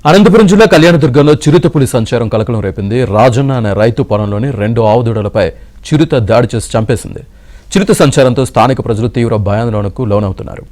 అనంతపురం జిల్లా కళ్యాణదుర్గంలో చిరుతపులి సంచారం కలకలం రేపింది. రాజన్న అనే రైతు పొలంలోని 2 ఆవుదూడలపై చిరుత దాడి చేసి చంపేసింది. చిరుత సంచారంతో స్థానిక ప్రజలు తీవ్ర భయాందోళనకు లోనవుతున్నారు.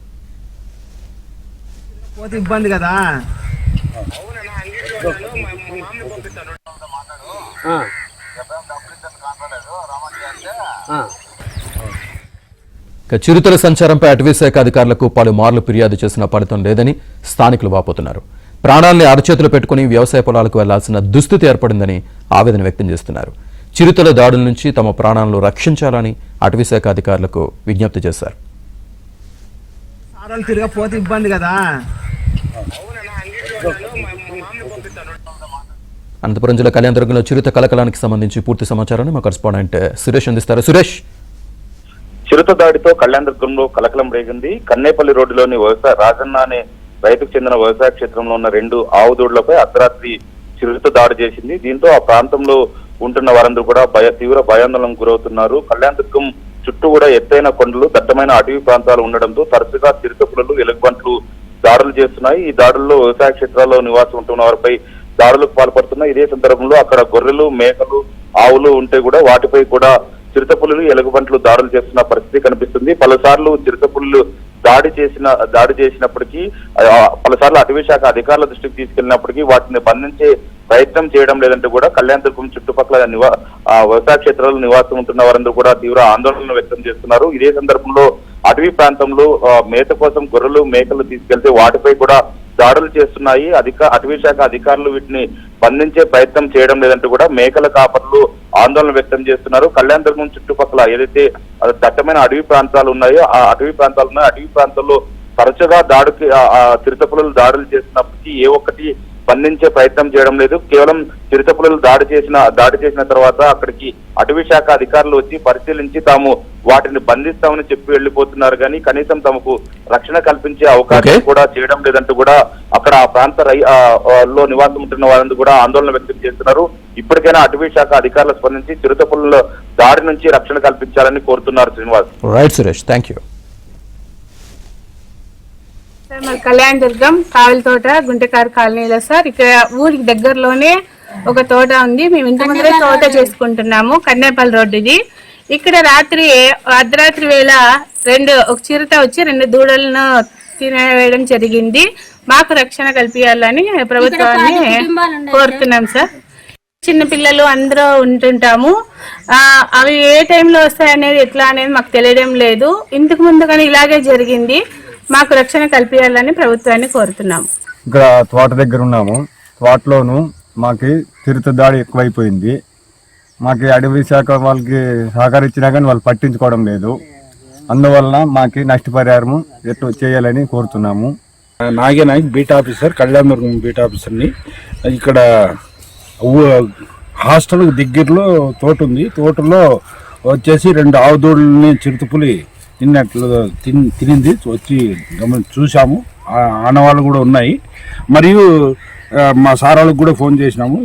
చిరుతల సంచారంపై అటవీశాఖ అధికారులకు పలుమార్లు ఫిర్యాదు చేసిన ఫలితం లేదని స్థానికులు వాపోతున్నారు. ప్రాణాల్ని అరచేతులు పెట్టుకుని వ్యవసాయ పొలాలకు వెళ్లాల్సిన దుస్థితి ఏర్పడిందని ఆవేదన వ్యక్తం చేస్తున్నారు. చిరుతల దాడుల నుంచి తమ ప్రాణాలను రక్షించాలని అటవీశాఖ అధికారులకు విజ్ఞప్తి చేశారు. అనంతపురం జిల్లా కళ్యాణదుర్గంలో చిరుత కలకలానికి సంబంధించి పూర్తి సమాచారాన్ని మా కరెస్పాండెంట్ సురేష్ అందిస్తారు. సురేష్, చిరుత దాడితో కళ్యాణదుర్గంలో కలకలం రేగింది. కన్నేపల్లి రోడ్డులోని రాజన్న అనే రైతుకు చెందిన వ్యవసాయ క్షేత్రంలో ఉన్న 2 ఆవుదూడలపై అర్ధరాత్రి చిరుత దాడి చేసింది. దీంతో ఆ ప్రాంతంలో ఉంటున్న వారందరూ కూడా తీవ్ర భయాందోళనకు గురవుతున్నారు. కళ్యాణదుర్గం చుట్టూ కూడా ఎత్తైన కొండలు, దట్టమైన అటవీ ప్రాంతాలు ఉండడంతో తరచుగా చిరుత పులులు, ఎలుగుబంట్లు దాడులు చేస్తున్నాయి. ఈ దాడుల్లో వ్యవసాయ క్షేత్రాల్లో నివాసం ఉంటున్న వారిపై దాడులకు పాల్పడుతున్నాయి. ఇదే సందర్భంలో అక్కడ గొర్రెలు, మేకలు, ఆవులు ఉంటే కూడా వాటిపై కూడా చిరుత పులులు, ఎలుగుబంట్లు దాడులు చేస్తున్న పరిస్థితి కనిపిస్తుంది. పలుసార్లు చిరుత పులులు దాడి చేసినప్పటికీ పలుసార్లు అటవీ శాఖ అధికారుల దృష్టికి తీసుకెళ్లినప్పటికీ వాటిని బంధించే ప్రయత్నం చేయడం లేదంటూ కూడా కళ్యాణదుర్గం చుట్టుపక్కల వ్యవసాయ క్షేత్రాల్లో నివాసం ఉంటున్న వారందరూ కూడా తీవ్ర ఆందోళన వ్యక్తం చేస్తున్నారు. ఇదే సందర్భంలో అటవీ ప్రాంతంలో మేత కోసం గొర్రెలు, మేకలు తీసుకెళ్తే వాటిపై కూడా దాడులు చేస్తున్నాయి. అటవీ శాఖ అధికారులు వీటిని బంధించే ప్రయత్నం చేయడం లేదంటూ కూడా మేకల కాపర్లు ఆందోళన వ్యక్తం చేస్తున్నారు. కళ్యాణదుర్గం చుట్టుపక్కల ఏదైతే దట్టమైన అటవీ ప్రాంతాలు ఉన్నాయో ఆ అటవీ ప్రాంతాల్లో తరచుగా చిరుతపులులు దాడులు చేసినప్పటికీ ఏ ఒక్కటి బంధించే ప్రయత్నం చేయడం లేదు. కేవలం చిరుతపులులు దాడి చేసిన తర్వాత అక్కడికి అటవీ శాఖ అధికారులు వచ్చి పరిశీలించి తాము వాటిని బంధిస్తామని చెప్పి వెళ్లిపోతున్నారు, కానీ కనీసం తమకు రక్షణ కల్పించే అవకాశం కూడా చేయడం లేదంటూ కూడా అక్కడ ఆ ప్రాంత లో నివాసం ఉంటున్న వారందరూ కూడా ఆందోళన వ్యక్తం చేస్తున్నారు. ఇప్పటికైనా అటవీ శాఖ అధికారులు స్పందించి చిరుతపులుల దాడి నుంచి రక్షణ కల్పించాలని కోరుతున్నారు. Srinivas. Right Suresh, thank you. Sir, Kalyanadurgam Kavalithota Guntakaru కాలనీలో సార్, ఇక్కడ ఊరికి దగ్గరలోనే ఒక తోట ఉంది. మేము ఇంటి ముందరే తోట చేసుకుంటున్నాము. కన్నేపల్లి రోడ్డు ఇది. ఇక్కడ అర్ధరాత్రి వేళ ఒక చిరుత వచ్చి 2 దూడలను తినేయడం జరిగింది. మాకు రక్షణ కల్పించాలని ప్రభుత్వాన్ని కోరుతున్నాం సార్. చిన్న పిల్లలు అందరూ ఉంటుంటాము. అవి ఏ టైంలో వస్తాయనేది ఎట్లా అనేది మాకు తెలియడం లేదు. ఇంతకు ముందు కానీ ఇలాగే జరిగింది. మాకు రక్షణ కల్పించాలని ప్రభుత్వాన్ని కోరుతున్నాము. ఇక్కడ తోట దగ్గర ఉన్నాము. తోటలోను మాకు చిరుత దాడి ఎక్కువైపోయింది. మాకు అడవి శాఖ వాళ్ళకి సహకరించినా కానీ వాళ్ళు పట్టించుకోవడం లేదు. అందువలన మాకు నష్టపరిహారం ఎట్లా చేయాలని కోరుతున్నాము. Nagenayak, beat officer, Kalyandurg beat ఆఫీసర్ని. ఇక్కడ హాస్టల్ దగ్గరలో తోట ఉంది. తోటలో వచ్చేసి 2 ఆవుదూడలని చిరుతపులి తినింది. వచ్చి చూసాము. ఆనవాళ్ళు కూడా ఉన్నాయి. మరియు మా సార్ వాళ్ళకి కూడా ఫోన్ చేసినాము.